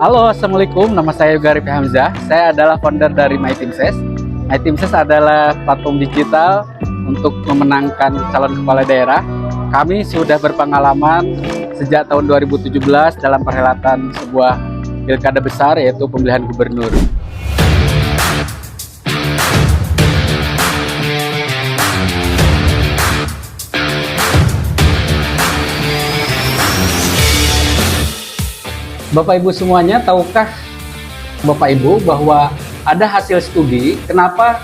Halo, Assalamualaikum. Nama saya Yoga Arif Hamzah. Saya adalah founder dari MyTeamSes. MyTeamSes adalah platform digital untuk memenangkan calon kepala daerah. Kami sudah berpengalaman sejak tahun 2017 dalam perhelatan sebuah pilkada besar, yaitu pemilihan gubernur. Bapak Ibu semuanya, tahukah Bapak Ibu bahwa ada hasil studi kenapa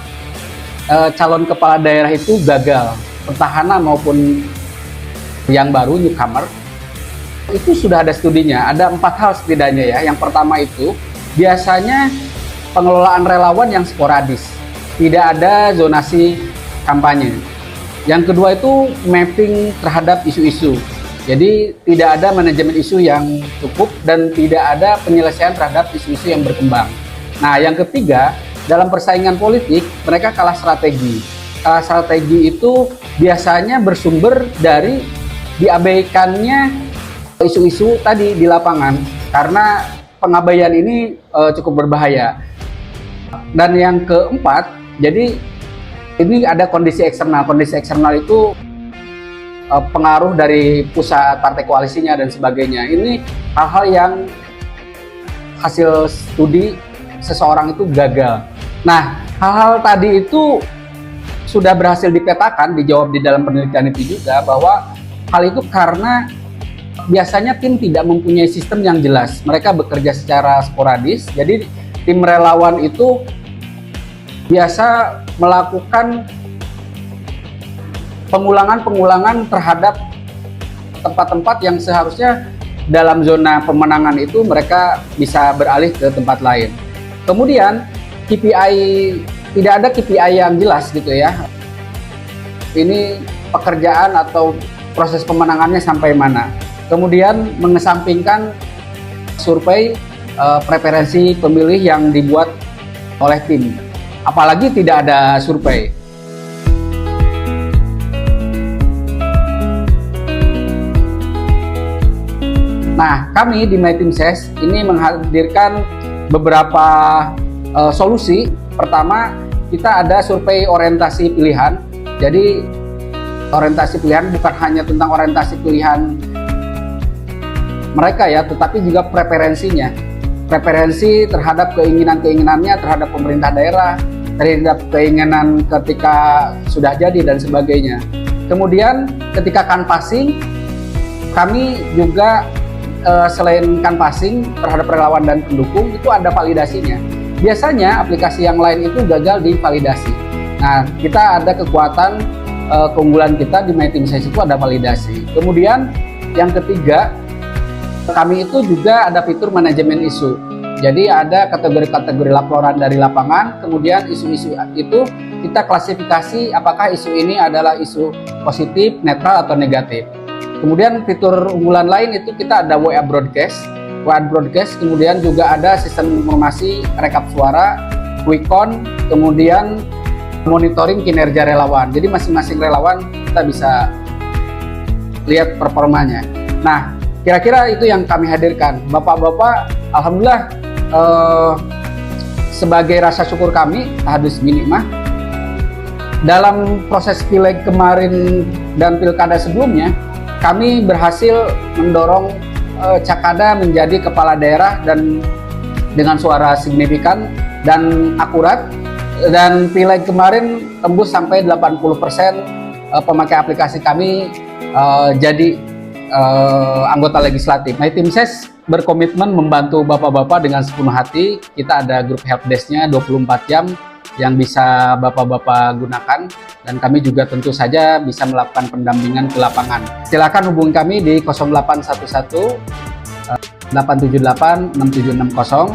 calon kepala daerah itu gagal, petahana maupun yang baru, newcomer, itu sudah ada studinya. Ada 4 hal setidaknya ya. Yang pertama itu biasanya pengelolaan relawan yang sporadis, tidak ada zonasi kampanye. Yang kedua itu mapping terhadap isu-isu. Jadi tidak ada manajemen isu yang cukup dan tidak ada penyelesaian terhadap isu-isu yang berkembang. Nah, yang ketiga, dalam persaingan politik mereka kalah strategi. Kalah strategi itu biasanya bersumber dari diabaikannya isu-isu tadi di lapangan, karena pengabaian ini cukup berbahaya. Dan yang keempat, jadi ini ada kondisi eksternal. Kondisi eksternal itu pengaruh dari pusat partai koalisinya dan sebagainya. Ini hal-hal yang hasil studi seseorang itu gagal. Nah, hal-hal tadi itu sudah berhasil dipetakan, dijawab di dalam penelitian itu juga, bahwa hal itu karena biasanya tim tidak mempunyai sistem yang jelas. Mereka bekerja secara sporadis, jadi tim relawan itu biasa melakukan pengulangan terhadap tempat-tempat yang seharusnya dalam zona pemenangan itu mereka bisa beralih ke tempat lain. Kemudian KPI, tidak ada KPI yang jelas gitu ya. Ini pekerjaan atau proses pemenangannya sampai mana. Kemudian mengesampingkan survei preferensi pemilih yang dibuat oleh tim. Apalagi tidak ada survei. Nah, kami di MyTeamSes ini menghadirkan beberapa solusi. Pertama, kita ada survei orientasi pilihan. Jadi, orientasi pilihan bukan hanya tentang orientasi pilihan mereka ya, tetapi juga preferensinya. Preferensi terhadap keinginan-keinginannya terhadap pemerintah daerah, terhadap keinginan ketika sudah jadi dan sebagainya. Kemudian, ketika canvassing, kami juga selain canvassing terhadap relawan dan pendukung, itu ada validasinya. Biasanya aplikasi yang lain itu gagal di validasi. Nah, kita ada kekuatan keunggulan kita di MyTeamSes itu ada validasi. Kemudian yang ketiga, kami itu juga ada fitur manajemen isu. Jadi ada kategori-kategori laporan dari lapangan, kemudian isu-isu itu kita klasifikasi apakah isu ini adalah isu positif, netral, atau negatif. Kemudian fitur unggulan lain itu kita ada WA Broadcast, kemudian juga ada sistem informasi rekap suara, quick count, kemudian monitoring kinerja relawan. Jadi masing-masing relawan kita bisa lihat performanya. Nah, kira-kira itu yang kami hadirkan. Bapak-bapak, alhamdulillah sebagai rasa syukur kami, tahadus binikmah, dalam proses pileg kemarin dan pilkada sebelumnya, kami berhasil mendorong Cakada menjadi kepala daerah dan dengan suara signifikan dan akurat, dan pileg kemarin tembus sampai 80% pemakai aplikasi kami jadi anggota legislatif. MyTeamSes berkomitmen membantu bapak-bapak dengan sepenuh hati. Kita ada grup helpdesk-nya 24 jam yang bisa bapak-bapak gunakan, dan kami juga tentu saja bisa melakukan pendampingan ke lapangan. Silakan hubungi kami di 0811 878 6760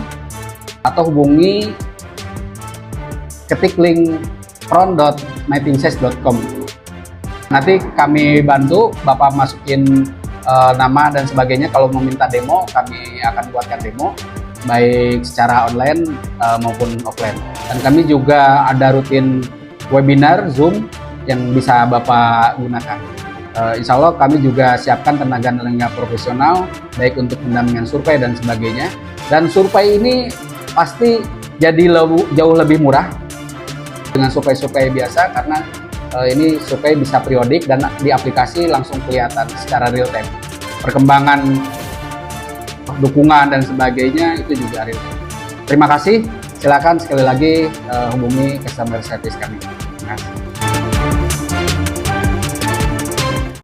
atau hubungi ketik link front.myteamses.com. Nanti kami bantu bapak masukin nama dan sebagainya. Kalau meminta demo, kami akan buatkan demo baik secara online maupun offline. Dan kami juga ada rutin webinar Zoom yang bisa Bapak gunakan. Insya Allah kami juga siapkan tenaga profesional baik untuk pendampingan survei dan sebagainya. Dan survei ini pasti jadi jauh lebih murah dengan survei-survei biasa, karena ini survei bisa periodik dan di aplikasi langsung kelihatan secara real time. Perkembangan, dukungan dan sebagainya itu juga real time. Terima kasih. Silakan sekali lagi hubungi customer service kami.